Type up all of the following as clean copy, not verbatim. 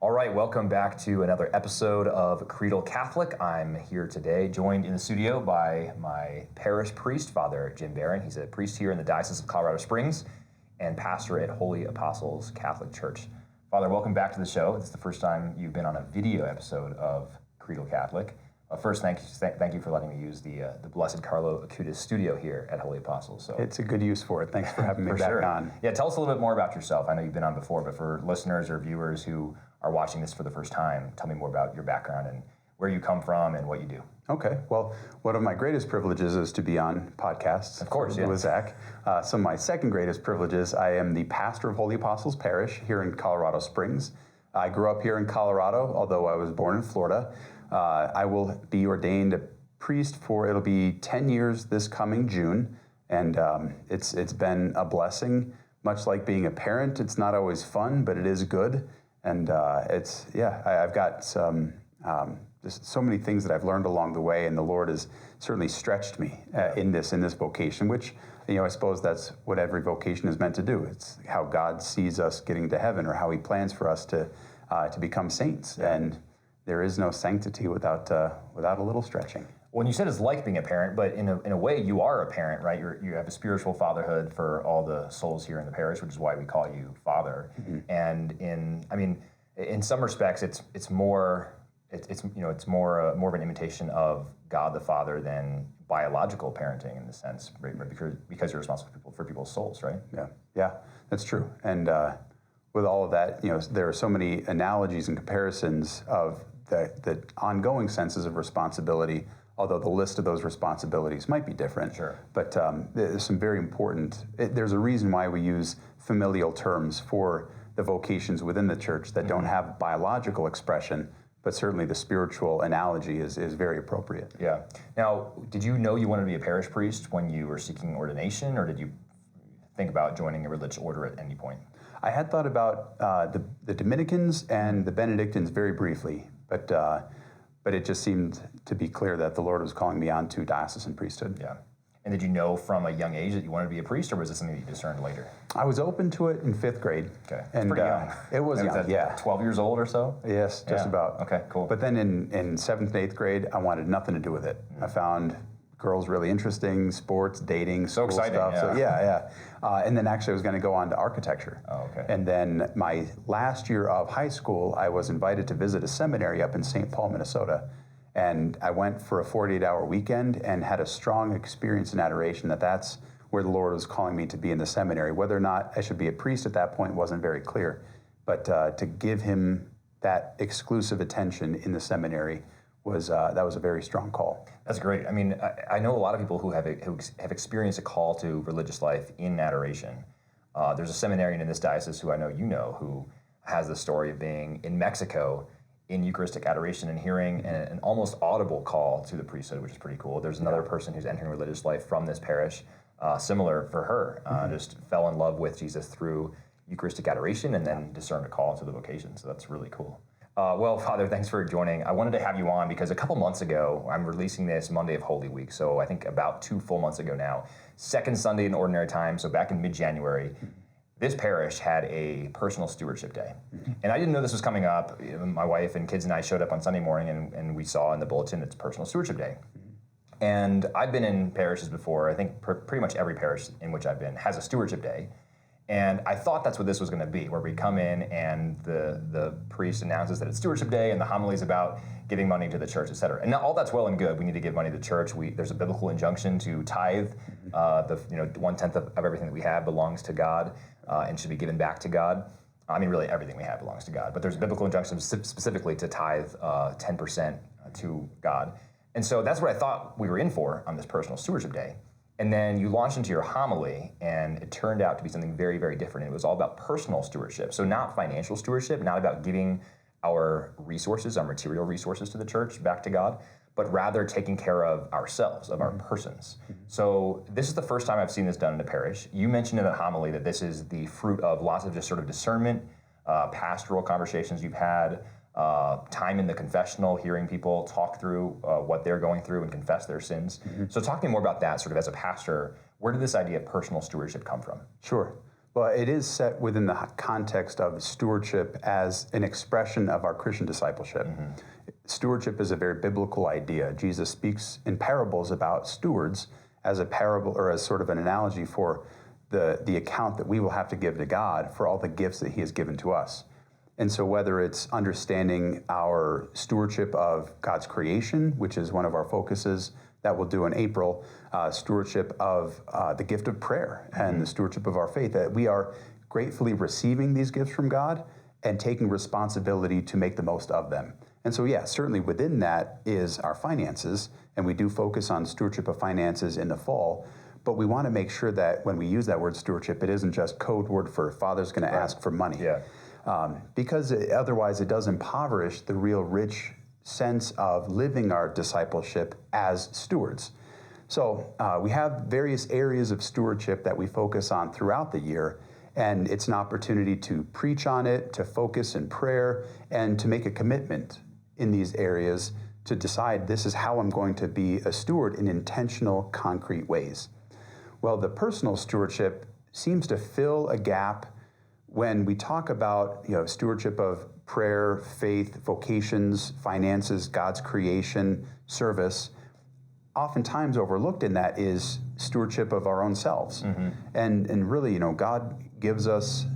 All right, welcome back to another episode of Creedal Catholic. I'm here today, joined in the studio by my parish priest, Father Jim Barron. He's a priest here in the Diocese of Colorado Springs and pastor at Holy Apostles Catholic Church. Father, welcome back to the show. It's the first time you've been on a video episode of Creedal Catholic. First, thank you for letting me use the Blessed Carlo Acutis studio here at Holy Apostles. So it's a good use for it. Thanks for having me back on. Yeah, tell us a little bit more about yourself. I know you've been on before, but for listeners or viewers who are watching this for the first time, tell me more about your background and where you come from and what you do. Okay. Well, one of my greatest privileges is to be on podcasts. Of course, yeah. With Zach. Some of my second greatest privileges, I am the pastor of Holy Apostles Parish here in Colorado Springs. I grew up here in Colorado, although I was born in Florida. I will be ordained a priest it'll be 10 years this coming June, and it's been a blessing. Much like being a parent, it's not always fun, but it is good. And I've got some just so many things that I've learned along the way, and the Lord has certainly stretched me in this vocation, which, I suppose that's what every vocation is meant to do. It's how God sees us getting to heaven, or how He plans for us to become saints. Yeah. And there is no sanctity without a little stretching. When you said it's like being a parent, but in a way you are a parent, right? You have a spiritual fatherhood for all the souls here in the parish, which is why we call you Father. Mm-hmm. And in some respects, it's more of an imitation of God the Father than biological parenting in the sense, right? Because you're responsible for people's souls, right? Yeah, that's true. And with all of that, there are so many analogies and comparisons of the ongoing senses of responsibility, although the list of those responsibilities might be different. Sure. But there's some very important, there's a reason why we use familial terms for the vocations within the church that don't have biological expression, but certainly the spiritual analogy is very appropriate. Yeah. Now, did you know you wanted to be a parish priest when you were seeking ordination, or did you think about joining a religious order at any point? I had thought about the Dominicans and the Benedictines very briefly, but it just seemed to be clear that the Lord was calling me on to diocesan priesthood. Yeah. And did you know from a young age that you wanted to be a priest, or was this something that you discerned later? I was open to it in 5th grade. Okay. And pretty young. It was young, yeah. 12 years old or so? Yes, just about. Okay, cool. But then in 7th and 8th grade, I wanted nothing to do with it. I found girls really interesting, sports, dating, so exciting, stuff. yeah. So yeah. And then actually I was going to go on to architecture. Oh, okay. And then my last year of high school, I was invited to visit a seminary up in St. Paul, Minnesota. And I went for a 48-hour weekend and had a strong experience in adoration that's where the Lord was calling me to be in the seminary. Whether or not I should be a priest at that point wasn't very clear. But to give Him that exclusive attention in the seminary was a very strong call. That's great. I mean, I know a lot of people who have experienced a call to religious life in adoration. There's a seminarian in this diocese who I know you know, who has the story of being in Mexico in Eucharistic adoration and hearing an almost audible call to the priesthood, which is pretty cool. There's another person who's entering religious life from this parish, similar for her, just fell in love with Jesus through Eucharistic adoration and then discerned a call to the vocation. So that's really cool. Well, Father, thanks for joining. I wanted to have you on because a couple months ago, I'm releasing this Monday of Holy Week, so I think about 2 full months ago now, second Sunday in Ordinary Time, so back in mid-January, this parish had a personal stewardship day. And I didn't know this was coming up. My wife and kids and I showed up on Sunday morning and we saw in the bulletin it's personal stewardship day. And I've been in parishes before. I think pretty much every parish in which I've been has a stewardship day. And I thought that's what this was going to be, where we come in and the priest announces that it's stewardship day and the homily is about giving money to the church, et cetera. And now all that's well and good. We need to give money to the church. There's a biblical injunction to tithe. 1/10 of everything that we have belongs to God and should be given back to God. I mean, really everything we have belongs to God. But there's a biblical injunction specifically to tithe 10% to God. And so that's what I thought we were in for on this personal stewardship day. And then you launched into your homily, and it turned out to be something very, very different. It was all about personal stewardship. So not financial stewardship, not about giving our resources, our material resources to the church back to God, but rather taking care of ourselves, of our persons. So this is the first time I've seen this done in a parish. You mentioned in the homily that this is the fruit of lots of just sort of discernment, pastoral conversations you've had, time in the confessional, hearing people talk through what they're going through and confess their sins. So talk to me more about that sort of as a pastor. Where did this idea of personal stewardship come from? Sure. Well, it is set within the context of stewardship as an expression of our Christian discipleship. Stewardship is a very biblical idea. Jesus speaks in parables about stewards as a parable or as sort of an analogy for the account that we will have to give to God for all the gifts that he has given to us. And so whether it's understanding our stewardship of God's creation, which is one of our focuses that we'll do in April, stewardship of the gift of prayer and the stewardship of our faith, that we are gratefully receiving these gifts from God and taking responsibility to make the most of them. And so, yeah, certainly within that is our finances, and we do focus on stewardship of finances in the fall, but we want to make sure that when we use that word stewardship, it isn't just code word for Father's going to ask for money. Yeah. Because otherwise it does impoverish the real rich sense of living our discipleship as stewards. So we have various areas of stewardship that we focus on throughout the year, and it's an opportunity to preach on it, to focus in prayer, and to make a commitment in these areas to decide this is how I'm going to be a steward in intentional, concrete ways. Well, the personal stewardship seems to fill a gap when we talk about stewardship of prayer, faith, vocations, finances, God's creation, service. Oftentimes overlooked in that is stewardship of our own selves. And really, God gives us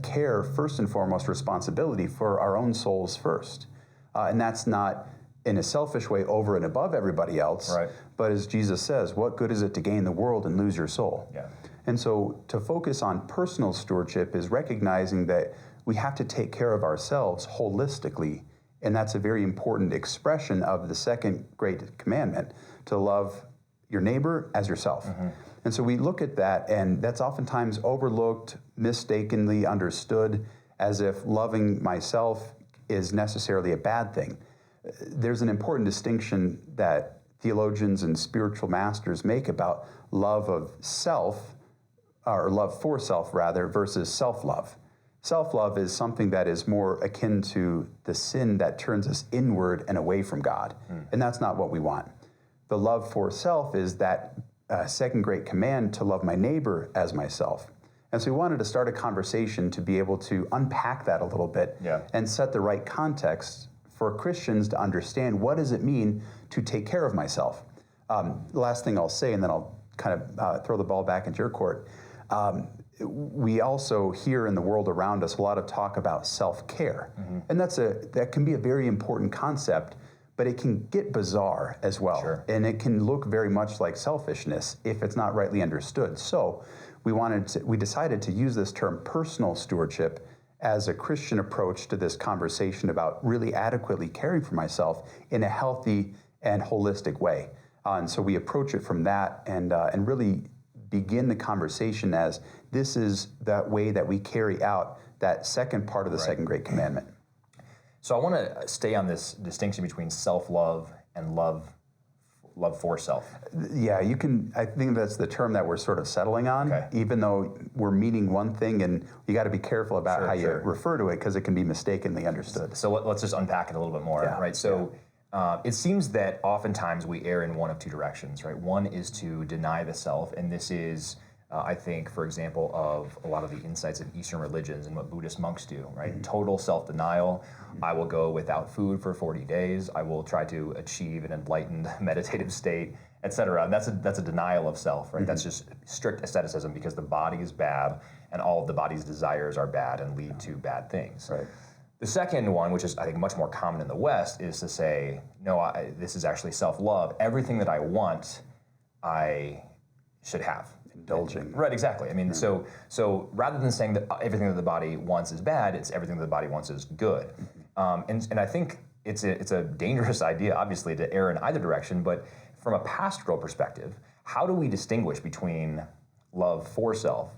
care, first and foremost, responsibility for our own souls first. And that's not in a selfish way over and above everybody else, right. But as Jesus says, what good is it to gain the world and lose your soul? Yeah. And so to focus on personal stewardship is recognizing that we have to take care of ourselves holistically. And that's a very important expression of the second great commandment, to love your neighbor as yourself. And so we look at that, and that's oftentimes overlooked, mistakenly understood as if loving myself is necessarily a bad thing. There's an important distinction that theologians and spiritual masters make about love of self, or love for self rather, versus self-love. Self-love is something that is more akin to the sin that turns us inward and away from God. And that's not what we want. The love for self is that second great command to love my neighbor as myself. And so we wanted to start a conversation to be able to unpack that a little bit and set the right context for Christians to understand what does it mean to take care of myself. The last thing I'll say, and then I'll kind of throw the ball back into your court. We also hear in the world around us a lot of talk about self-care. And that can be a very important concept, but it can get bizarre as well. Sure. And it can look very much like selfishness if it's not rightly understood. So we decided to use this term personal stewardship as a Christian approach to this conversation about really adequately caring for myself in a healthy and holistic way. And so we approach it from that and really begin the conversation as this is that way that we carry out that second part of the second great commandment. So I want to stay on this distinction between self-love and love for self. Yeah, you can. I think that's the term that we're sort of settling on, even though we're meaning one thing, and you got to be careful about how you refer to it because it can be mistakenly understood. So let's just unpack it a little bit more, right? So it seems that oftentimes we err in one of two directions, right? One is to deny the self, and this is, I think, for example, of a lot of the insights of Eastern religions and what Buddhist monks do, right? Total self-denial. I will go without food for 40 days. I will try to achieve an enlightened meditative state, etc. And that's a denial of self, right? That's just strict asceticism because the body is bad and all of the body's desires are bad and lead to bad things. Right. The second one, which is I think much more common in the West, is to say, no, this is actually self-love. Everything that I want, I should have. Indulging. Right, exactly. I mean, so rather than saying that everything that the body wants is bad, it's everything that the body wants is good. And I think it's a dangerous idea, obviously, to err in either direction. But from a pastoral perspective, how do we distinguish between love for self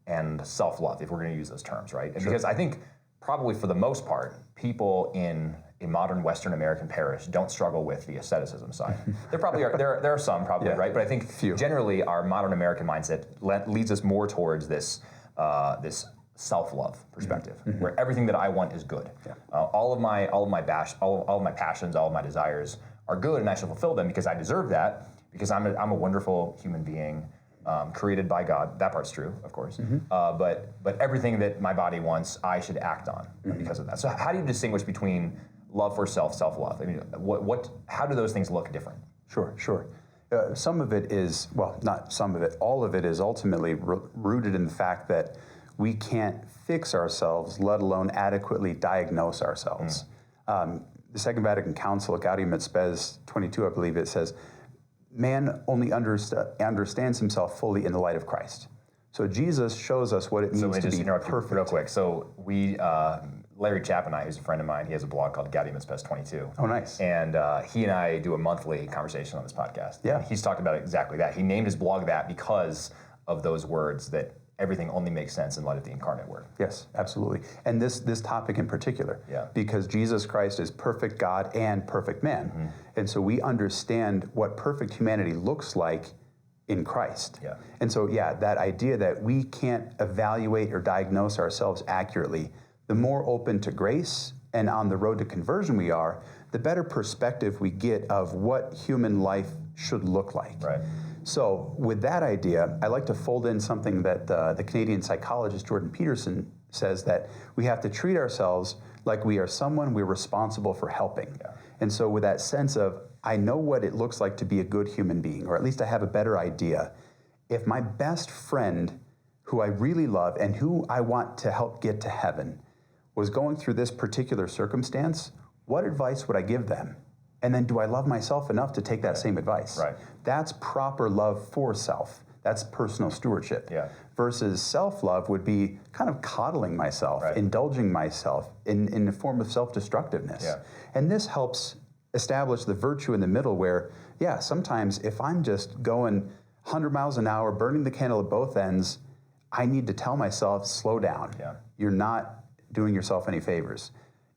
and self-love, if we're going to use those terms, right? And because I think probably for the most part, people in a modern Western American parish don't struggle with the asceticism side. There probably are. There are some probably, right? But I think generally our modern American mindset leads us more towards this this self-love perspective, where everything that I want is good. All of my passions, all of my desires are good, and I should fulfill them because I deserve that, because I'm a wonderful human being. created by God. That part's true, of course. But everything that my body wants, I should act on because of that. So how do you distinguish between love for self, self-love? I mean, how do those things look different? Sure. Some of it is, well, not some of it, all of it is ultimately rooted in the fact that we can't fix ourselves, let alone adequately diagnose ourselves. The Second Vatican Council, Gaudium et Spes 22, I believe it says, man only understands himself fully in the light of Christ. So Jesus shows us what it means to be perfect. Real quick. So Larry Chapp and I, who's a friend of mine, he has a blog called Gaudium et Spes 22. Oh, nice. And he and I do a monthly conversation on this podcast. Yeah. And he's talked about exactly that. He named his blog that because of those words, that everything only makes sense in light of the incarnate word. Yes, absolutely. And this topic in particular, because Jesus Christ is perfect God and perfect man. And so we understand what perfect humanity looks like in Christ. And so, that idea that we can't evaluate or diagnose ourselves accurately, the more open to grace and on the road to conversion we are, the better perspective we get of what human life should look like. Right. So with that idea, I like to fold in something that the Canadian psychologist Jordan Peterson says, that we have to treat ourselves like we are someone we're responsible for helping. And so with that sense of, I know what it looks like to be a good human being, or at least I have a better idea. If my best friend, who I really love and who I want to help get to heaven, was going through this particular circumstance, what advice would I give them? And then do I love myself enough to take that same advice? Right. That's proper love for self. That's personal stewardship. Versus self-love would be kind of coddling myself, indulging myself in a form of self-destructiveness. And this helps establish the virtue in the middle where, sometimes if I'm just going 100 miles an hour, burning the candle at both ends, I need to tell myself, slow down. You're not doing yourself any favors.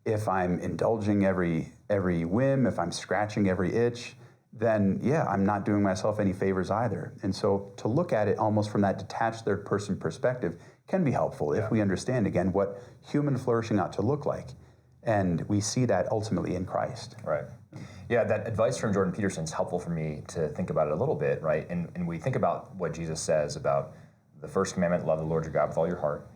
If I'm indulging every whim, if I'm scratching every itch, then I'm not doing myself any favors either. And so to look at it almost from that detached third person perspective can be helpful if we understand, again, what human flourishing ought to look like. And we see that ultimately in Christ. Right. Yeah, that advice from Jordan Peterson is helpful for me to think about it a little bit, right? And we think about what Jesus says about the first commandment, love the Lord your God with all your heart.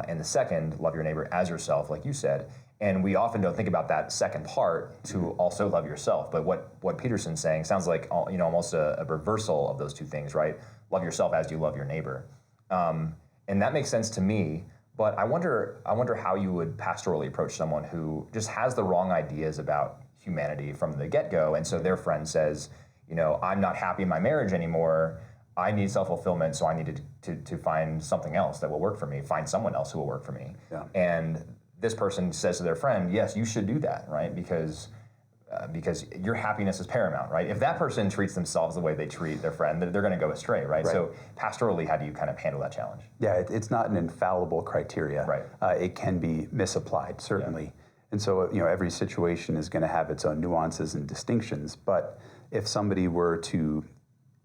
And the second, love your neighbor as yourself, like you said. And we often don't think about that second part to also love yourself. But what Peterson's saying sounds like almost a reversal of those two things, right? Love yourself as you love your neighbor. And that makes sense to me. But I wonder how you would pastorally approach someone who just has the wrong ideas about humanity from the get-go. And so their friend says, I'm not happy in my marriage anymore. I need self-fulfillment, so I need to find something else that will work for me, find someone else who will work for me. And this person says to their friend, yes, you should do that, right? Because your happiness is paramount, right? If that person treats themselves the way they treat their friend, they're going to go astray, right? So pastorally, how do you kind of handle that challenge? It's not an infallible criteria. It can be misapplied, certainly. And so, every situation is going to have its own nuances and distinctions. But if somebody were to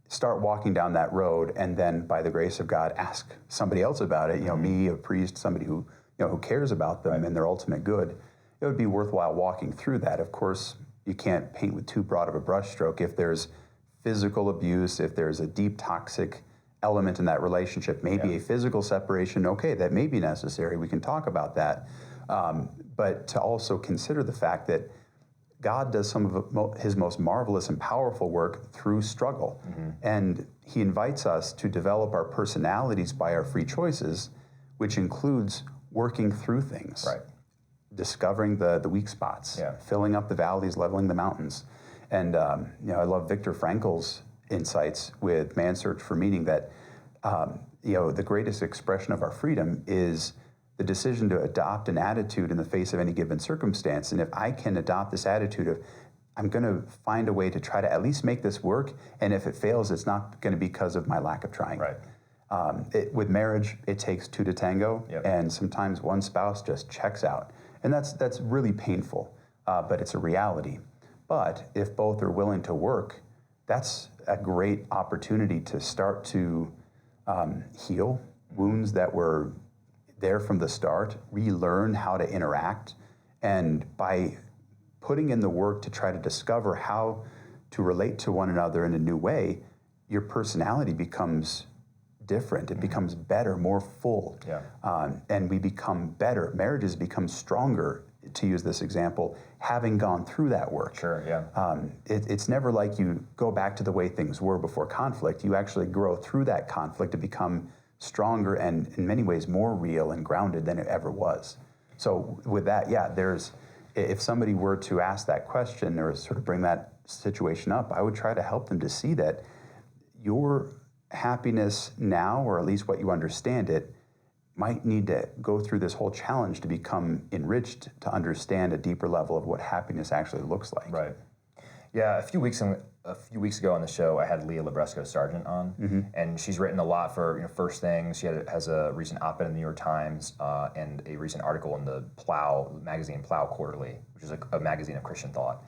start walking down that road and then, by the grace of God, ask somebody else about it, me, a priest, somebody who cares about them and their ultimate good, it would be worthwhile walking through that. Of course, you can't paint with too broad of a brushstroke. If there's physical abuse, if there's a deep toxic element in that relationship, maybe a physical separation, okay, that may be necessary. We can talk about that. But to also consider the fact that God does some of his most marvelous and powerful work through struggle. And he invites us to develop our personalities by our free choices, which includes working through things, discovering the weak spots, filling up the valleys, leveling the mountains. And I love Viktor Frankl's insights with Man's Search for Meaning that the greatest expression of our freedom is the decision to adopt an attitude in the face of any given circumstance. And if I can adopt this attitude of, I'm going to find a way to try to at least make this work, and if it fails, it's not going to be because of my lack of trying. With marriage, it takes two to tango, and sometimes one spouse just checks out. And that's really painful, but it's a reality. But if both are willing to work, that's a great opportunity to start to heal wounds that were there from the start, relearn how to interact, and by putting in the work to try to discover how to relate to one another in a new way, your personality becomes different. It becomes better, more full. Yeah. And we become better. Marriages become stronger, to use this example, having gone through that work. Sure, yeah. It's never like you go back to the way things were before conflict. You actually grow through that conflict to become stronger and in many ways more real and grounded than it ever was. So with that, yeah, if somebody were to ask that question or sort of bring that situation up, I would try to help them to see that your happiness now, or at least what you understand it, might need to go through this whole challenge to become enriched, to understand a deeper level of what happiness actually looks like. Right. Yeah, a few weeks ago on the show, I had Leah Labresco Sargent on, and she's written a lot for First Things. She has a recent op-ed in the New York Times and a recent article in the Plow magazine, Plow Quarterly, which is a magazine of Christian thought.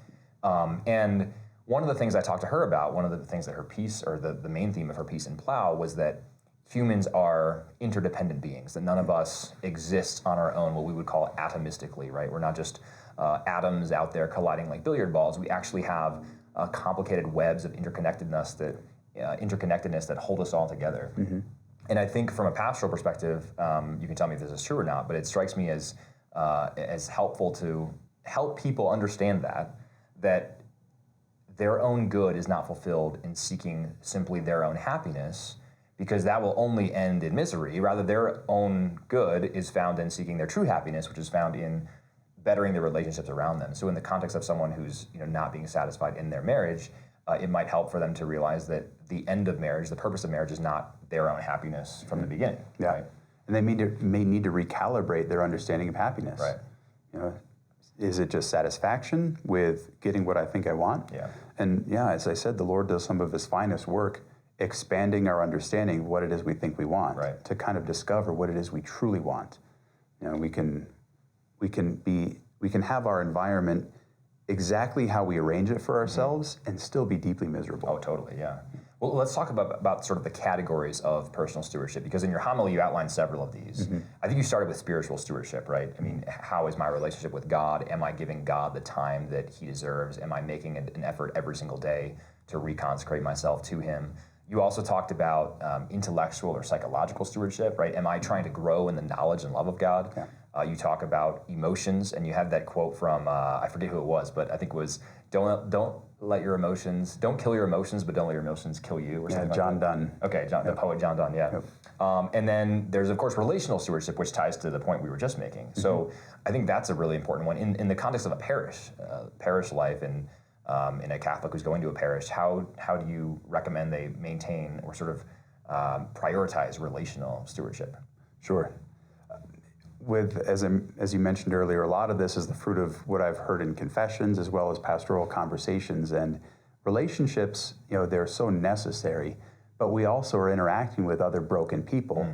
And one of the things I talked to her about, one of the things that her piece, or the main theme of her piece in Plow, was that humans are interdependent beings, that none of us exists on our own, what we would call atomistically, right? We're not just atoms out there colliding like billiard balls. We actually have complicated webs of interconnectedness that hold us all together. And I think from a pastoral perspective, you can tell me if this is true or not, but it strikes me as helpful to help people understand that their own good is not fulfilled in seeking simply their own happiness, because that will only end in misery. Rather, their own good is found in seeking their true happiness, which is found in bettering the relationships around them. So in the context of someone who's not being satisfied in their marriage, it might help for them to realize that the end of marriage, the purpose of marriage, is not their own happiness from the beginning. Yeah, right? And they may need to recalibrate their understanding of happiness. Right. Is it just satisfaction with getting what I think I want? Yeah. And as I said, the Lord does some of His finest work expanding our understanding of what it is we think we want, to kind of discover what it is we truly want. We can have our environment exactly how we arrange it for ourselves and still be deeply miserable. Oh, totally, yeah. Well, let's talk about sort of the categories of personal stewardship, because in your homily you outlined several of these. I think you started with spiritual stewardship, right? I mean, how is my relationship with God? Am I giving God the time that He deserves? Am I making an effort every single day to reconsecrate myself to Him? You also talked about intellectual or psychological stewardship, right? Am I trying to grow in the knowledge and love of God? Yeah. You talk about emotions, and you had that quote from, I forget who it was, but I think it was, don't kill your emotions, but don't let your emotions kill you, or something like John that. Donne. Okay, the poet John Donne, yeah. And then there's, of course, relational stewardship, which ties to the point we were just making. So I think that's a really important one. In the context of a parish life, and in a Catholic who's going to a parish, how do you recommend they maintain or sort of prioritize relational stewardship? Sure. As you mentioned earlier, a lot of this is the fruit of what I've heard in confessions as well as pastoral conversations. And relationships, they're so necessary, but we also are interacting with other broken people.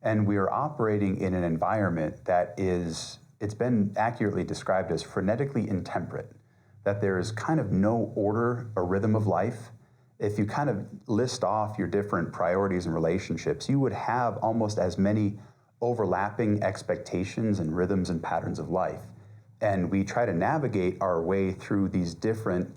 And we are operating in an environment that it's been accurately described as frenetically intemperate, that there's kind of no order or rhythm of life. If you kind of list off your different priorities and relationships, you would have almost as many overlapping expectations and rhythms and patterns of life. And we try to navigate our way through these different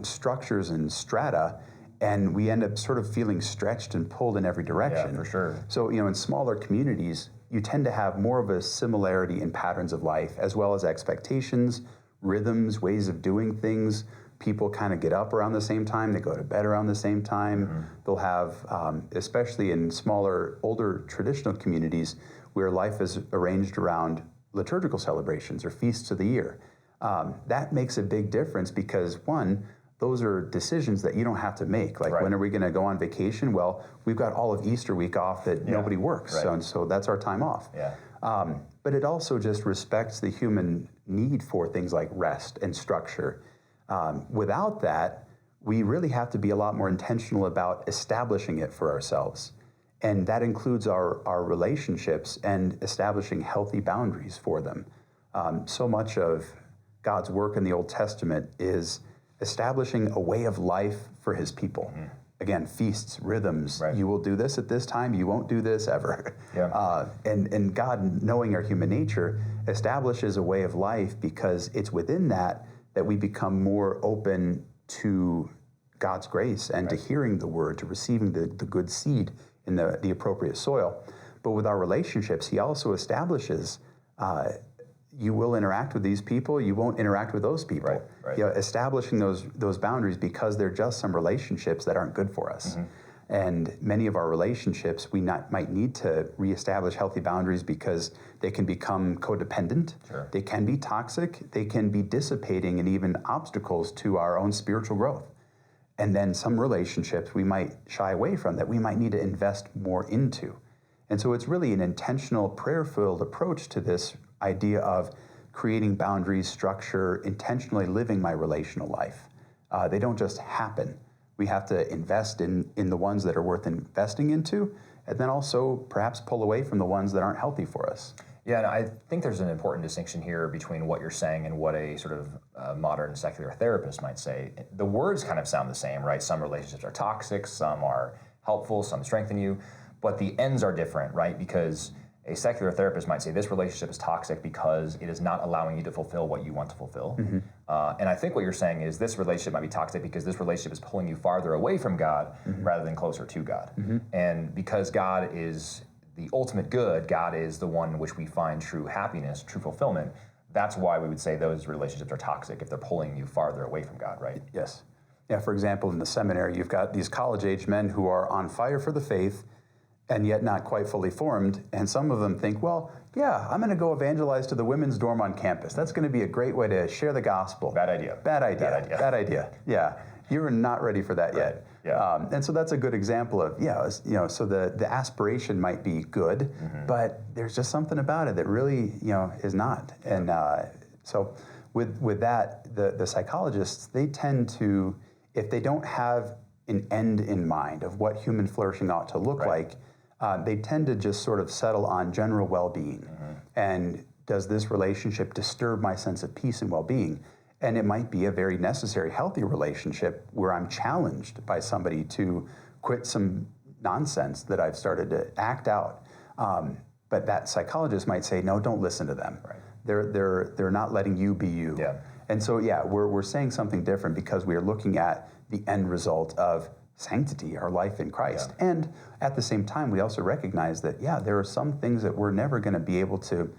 structures and strata, and we end up sort of feeling stretched and pulled in every direction. Yeah, for sure. So, in smaller communities, you tend to have more of a similarity in patterns of life, as well as expectations, rhythms, ways of doing things. People kind of get up around the same time, they go to bed around the same time. They'll have, especially in smaller, older traditional communities where life is arranged around liturgical celebrations or feasts of the year. That makes a big difference because, one, those are decisions that you don't have to make. Like, when are we going to go on vacation? Well, we've got all of Easter week off that nobody works, so that's our time off. But it also just respects the human need for things like rest and structure. Without that, we really have to be a lot more intentional about establishing it for ourselves. And that includes our relationships and establishing healthy boundaries for them. So much of God's work in the Old Testament is establishing a way of life for His people. Again, feasts, rhythms. You will do this at this time, you won't do this ever. And God, knowing our human nature, establishes a way of life because it's within that we become more open to God's grace and to hearing the word, to receiving the good seed in the appropriate soil. But with our relationships, he also establishes you will interact with these people, you won't interact with those people. Right. Establishing those boundaries because they're just some relationships that aren't good for us. And many of our relationships, we might need to reestablish healthy boundaries because they can become codependent. Sure. They can be toxic. They can be dissipating and even obstacles to our own spiritual growth. And then some relationships we might shy away from that we might need to invest more into. And so it's really an intentional, prayer-filled approach to this idea of creating boundaries, structure, intentionally living my relational life. They don't just happen. We have to invest in the ones that are worth investing into, and then also perhaps pull away from the ones that aren't healthy for us. Yeah, and I think there's an important distinction here between what you're saying and what a sort of modern secular therapist might say. The words kind of sound the same, right? Some relationships are toxic, some are helpful, some strengthen you, but the ends are different, right? Because a secular therapist might say this relationship is toxic because it is not allowing you to fulfill what you want to fulfill. And I think what you're saying is this relationship might be toxic because this relationship is pulling you farther away from God rather than closer to God. And because God is the ultimate good, God is the one in which we find true happiness, true fulfillment. That's why we would say those relationships are toxic if they're pulling you farther away from God, right? Yes. Yeah, for example, in the seminary, you've got these college-age men who are on fire for the faith and yet not quite fully formed. And some of them think, well, yeah, I'm going to go evangelize to the women's dorm on campus. That's going to be a great way to share the gospel. Bad idea. Bad idea. Bad idea. Bad idea. Yeah. You're not ready for that yet. Yeah. And so that's a good example of, so the aspiration might be good, but there's just something about it that really, is not. And so with that, the psychologists, they tend to, if they don't have an end in mind of what human flourishing ought to look like, they tend to just sort of settle on general well-being. And does this relationship disturb my sense of peace and well-being? And it might be a very necessary, healthy relationship where I'm challenged by somebody to quit some nonsense that I've started to act out. But that psychologist might say, no, don't listen to them. Right. They're not letting you be you. Yeah. And so, we're saying something different because we are looking at the end result of sanctity, our life in Christ. Yeah. And at the same time, we also recognize that, there are some things that we're never going to be able to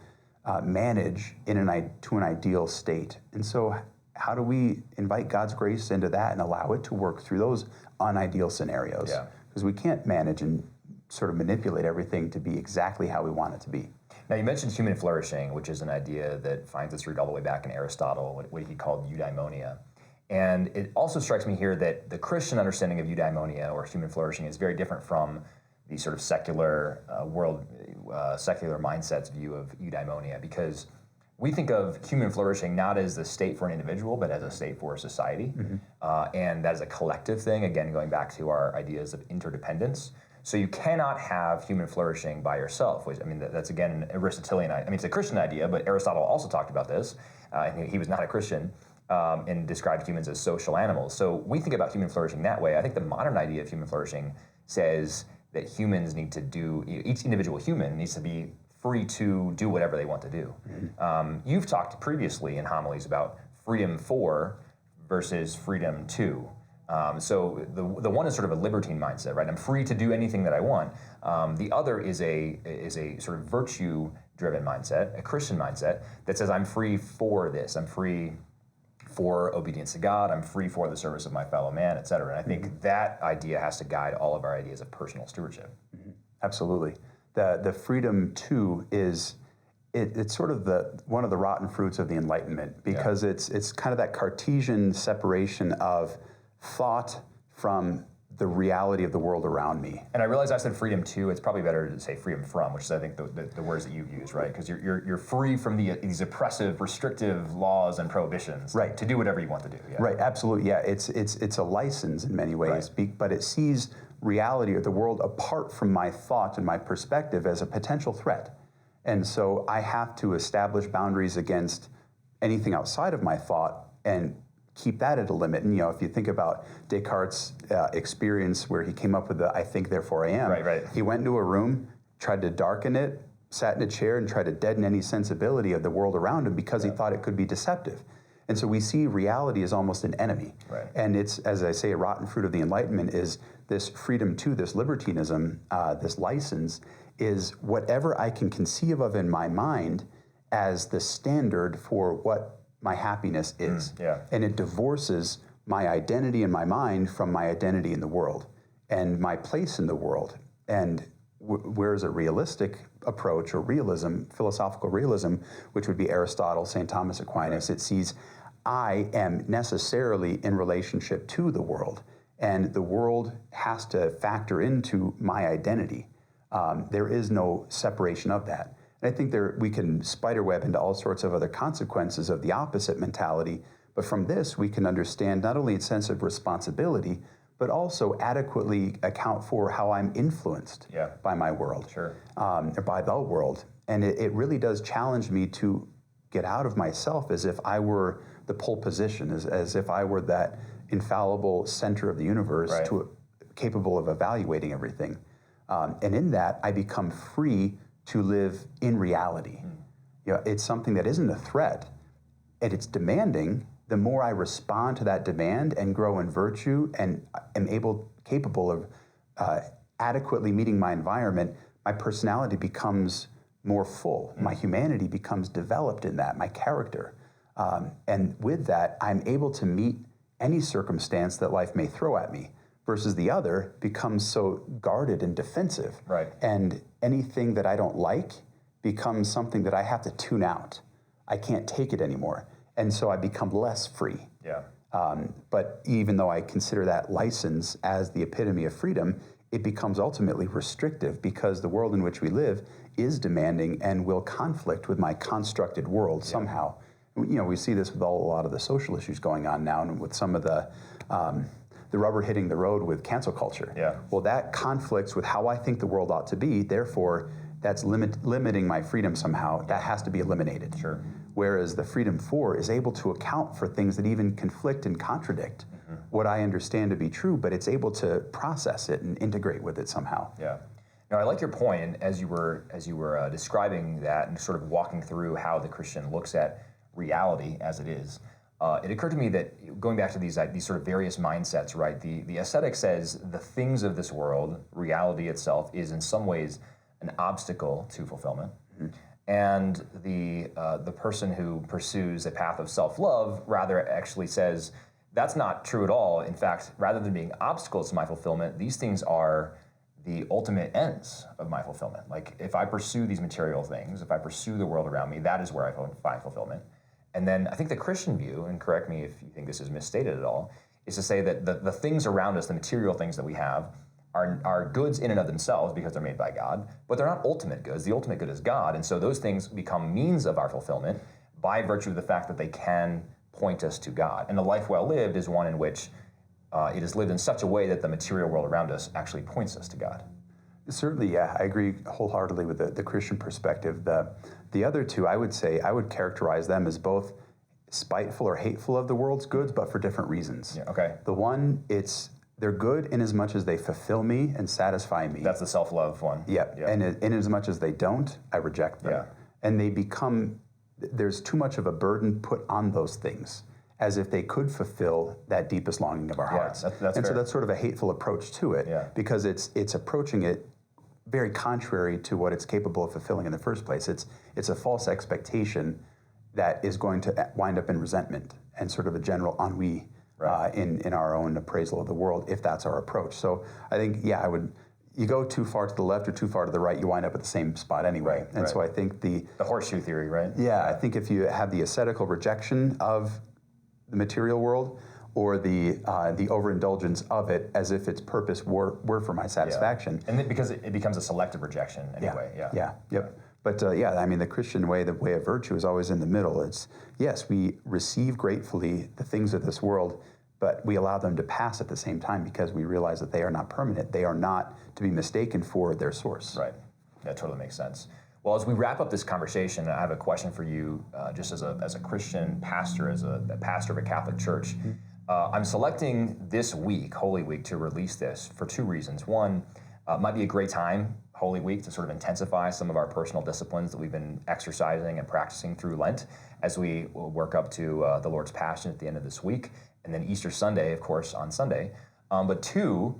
manage to an ideal state. And so how do we invite God's grace into that and allow it to work through those unideal scenarios? Yeah. Because we can't manage and sort of manipulate everything to be exactly how we want it to be. Now, you mentioned human flourishing, which is an idea that finds its root all the way back in Aristotle, what he called eudaimonia. And it also strikes me here that the Christian understanding of eudaimonia, or human flourishing, is very different from the sort of secular secular mindset's view of eudaimonia, because we think of human flourishing not as the state for an individual, but as a state for a society. And that is a collective thing, again, going back to our ideas of interdependence. So you cannot have human flourishing by yourself, which, that's again an Aristotelian idea. It's a Christian idea, but Aristotle also talked about this, and he was not a Christian, and described humans as social animals. So we think about human flourishing that way. I think the modern idea of human flourishing says that humans need to do, each individual human needs to be free to do whatever they want to do. You've talked previously in homilies about freedom for versus freedom to. So the one is sort of a libertine mindset, right? I'm free to do anything that I want. The other is a sort of virtue-driven mindset, a Christian mindset that says I'm free for this. I'm free for obedience to God. I'm free for the service of my fellow man, et cetera. And I think that idea has to guide all of our ideas of personal stewardship. Absolutely. The freedom to is it's sort of one of the rotten fruits of the Enlightenment, because it's kind of that Cartesian separation of thought from the reality of the world around me. And I realize I said freedom to. It's probably better to say freedom from, which is I think the words that you've used, right? Because you're free from these oppressive, restrictive laws and prohibitions, right, to do whatever you want to do. Yeah. Right, absolutely. Yeah, it's a license in many ways, right, but it sees reality or the world apart from my thought and my perspective as a potential threat. And so I have to establish boundaries against anything outside of my thought and keep that at a limit. And if you think about Descartes' experience where he came up with the "I think, therefore I am," right. He went into a room, tried to darken it, sat in a chair, and tried to deaden any sensibility of the world around him because he thought it could be deceptive. And so we see reality as almost an enemy. Right. And it's, as I say, a rotten fruit of the Enlightenment is this freedom to, this libertinism, this license, is whatever I can conceive of in my mind as the standard for what my happiness is. And it divorces my identity in my mind from my identity in the world and my place in the world. And whereas a realistic approach or realism, philosophical realism, which would be Aristotle, St. Thomas Aquinas, it sees I am necessarily in relationship to the world, and the world has to factor into my identity. There is no separation of that. And I think we can spiderweb into all sorts of other consequences of the opposite mentality, but from this we can understand not only a sense of responsibility, but also adequately account for how I'm influenced by my world, or by the world. And it really does challenge me to get out of myself as if I were the pole position, as if I were that infallible center of the universe capable of evaluating everything. And in that, I become free to live in reality. It's something that isn't a threat, and it's demanding. The more I respond to that demand and grow in virtue and am capable of adequately meeting my environment, my personality becomes more full. My humanity becomes developed in that, my character. And with that, I'm able to meet any circumstance that life may throw at me, versus the other becomes so guarded and defensive. And anything that I don't like becomes something that I have to tune out. I can't take it anymore. And so I become less free. But even though I consider that license as the epitome of freedom, it becomes ultimately restrictive because the world in which we live is demanding and will conflict with my constructed world somehow. We see this with a lot of the social issues going on now, and with some of the rubber hitting the road with cancel culture. Well, that conflicts with how I think the world ought to be. Therefore, that's limiting my freedom somehow. That has to be eliminated. Whereas the Freedom 4 is able to account for things that even conflict and contradict what I understand to be true, but it's able to process it and integrate with it somehow. Now, I like your point, and as you were describing that and sort of walking through how the Christian looks at reality as it is, it occurred to me that going back to these sort of various mindsets, right? The ascetic says the things of this world, reality itself, is in some ways an obstacle to fulfillment. And the person who pursues a path of self-love rather actually says, that's not true at all. In fact, rather than being obstacles to my fulfillment, these things are the ultimate ends of my fulfillment. Like, if I pursue these material things, if I pursue the world around me, that is where I find fulfillment. And then I think the Christian view, and correct me if you think this is misstated at all, is to say that the things around us, the material things that we have, are goods in and of themselves because they're made by God, but they're not ultimate goods. The ultimate good is God, and so those things become means of our fulfillment by virtue of the fact that they can point us to God. And a life well lived is one in which it is lived in such a way that the material world around us actually points us to God. Certainly, yeah, I agree wholeheartedly with the Christian perspective. The other two, I would characterize them as both spiteful or hateful of the world's goods, but for different reasons. The one, they're good in as much as they fulfill me and satisfy me. That's the self-love one. And in as much as they don't, I reject them. And they become, there's too much of a burden put on those things, as if they could fulfill that deepest longing of our hearts. That's and fair. So that's sort of a hateful approach to it, because it's approaching it very contrary to what it's capable of fulfilling in the first place. It's a false expectation that is going to wind up in resentment and sort of a general ennui in our own appraisal of the world, if that's our approach. So I think, you go too far to the left or too far to the right, you wind up at the same spot anyway. And so I think the horseshoe theory, right? I think if you have the ascetical rejection of the material world, or the overindulgence of it as if its purpose were for my satisfaction. And because it becomes a selective rejection anyway. But I mean, the Christian way, the way of virtue is always in the middle. It's, yes, we receive gratefully the things of this world, but we allow them to pass at the same time because we realize that they are not permanent. They are not to be mistaken for their source. Right. That totally makes sense. Well, as we wrap up this conversation, I have a question for you, just as a Christian pastor, as a pastor of a Catholic church. I'm selecting this week, Holy Week, to release this for two reasons. One, it might be a great time, Holy Week to sort of intensify some of our personal disciplines that we've been exercising and practicing through Lent as we work up to the Lord's Passion at the end of this week, and then Easter Sunday, of course, on Sunday. But two,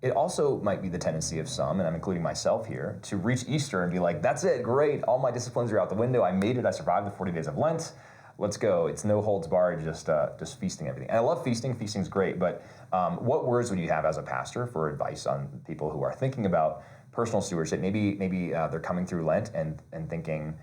it also might be the tendency of some, and I'm including myself here, to reach Easter and be like, that's it, great, all my disciplines are out the window, I made it, I survived the 40 days of Lent, let's go. It's no holds barred, just feasting everything. And I love feasting, feasting's great, but what words would you have as a pastor for advice on people who are thinking about personal stewardship? Maybe they're coming through Lent and thinking,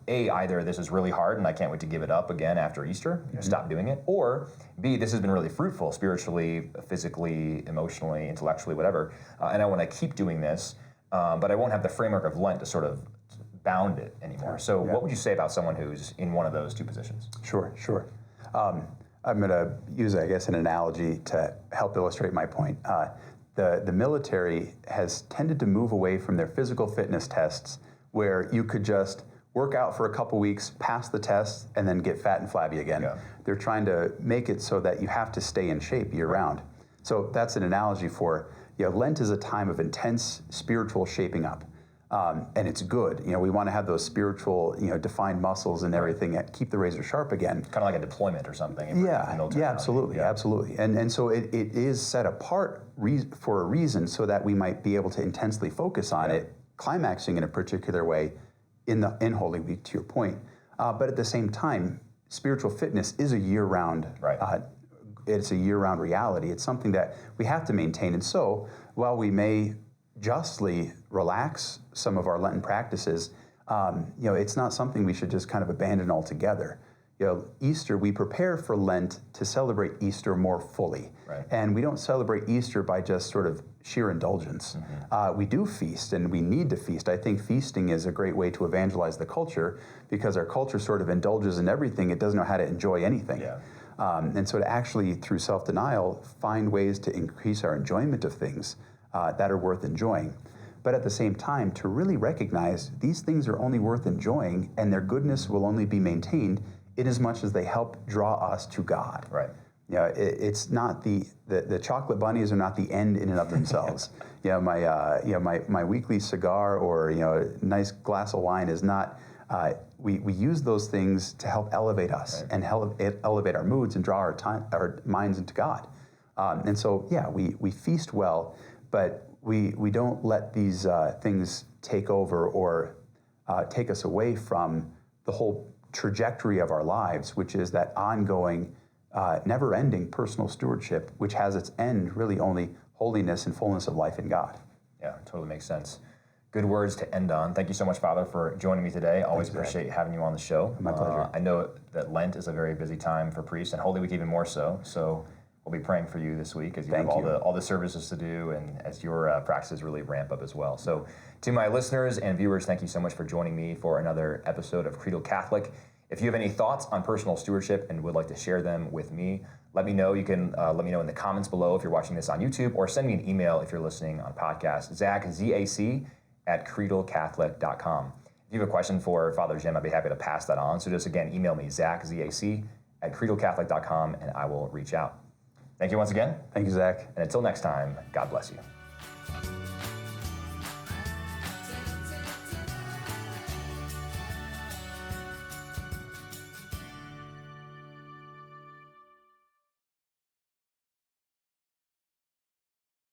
either this is really hard and I can't wait to give it up again after Easter, stop doing it, or B, this has been really fruitful spiritually, physically, emotionally, intellectually, whatever, and I want to keep doing this, but I won't have the framework of Lent to sort of bound it anymore. So what would you say about someone who's in one of those two positions? Sure. I'm going to use, I guess, an analogy to help illustrate my point. The military has tended to move away from their physical fitness tests where you could just work out for a couple weeks, pass the test, and then get fat and flabby again. Yeah. They're trying to make it so that you have to stay in shape year-round. So that's an analogy for, Lent is a time of intense spiritual shaping up. And it's good. We want to have those spiritual, defined muscles and everything, keep the razor sharp again. Kind of like a deployment or something. Yeah, absolutely. And so it is set apart for a reason so that we might be able to intensely focus on it, climaxing in a particular way in Holy Week, to your point. But at the same time, spiritual fitness is a year-round. It's a year-round reality. It's something that we have to maintain. And so, while we may justly relax some of our Lenten practices, it's not something we should just kind of abandon altogether. Easter, we prepare for Lent to celebrate Easter more fully. And we don't celebrate Easter by just sort of sheer indulgence. We do feast, and we need to feast. I think feasting is a great way to evangelize the culture because our culture sort of indulges in everything. It doesn't know how to enjoy anything. And so to actually, through self-denial, find ways to increase our enjoyment of things that are worth enjoying. But at the same time, to really recognize these things are only worth enjoying and their goodness will only be maintained in as much as they help draw us to God. It's not the chocolate bunnies are not the end in and of themselves. My weekly cigar or a nice glass of wine is not. We use those things to help elevate us and elevate our moods and draw our minds into God. And so we feast well, but we don't let these things take over or take us away from the whole trajectory of our lives, which is that ongoing, never-ending personal stewardship, which has its end really only holiness and fullness of life in God. Yeah, totally makes sense. Good words to end on. Thank you so much, Father, for joining me today. Always appreciate having you on the show. My pleasure. I know that Lent is a very busy time for priests, and Holy Week even more so. So we'll be praying for you this week as you have all the services to do and as your practices really ramp up as well. So to my listeners and viewers, thank you so much for joining me for another episode of Creedal Catholic. If you have any thoughts on personal stewardship and would like to share them with me, let me know. You can let me know in the comments below if you're watching this on YouTube, or send me an email if you're listening on podcast, Zach, Z-A-C, @creedalcatholic.com. If you have a question for Father Jim, I'd be happy to pass that on. So just again, email me, Zach, Z-A-C, @creedalcatholic.com, and I will reach out. Thank you once again. Thank you, Zach. And until next time, God bless you.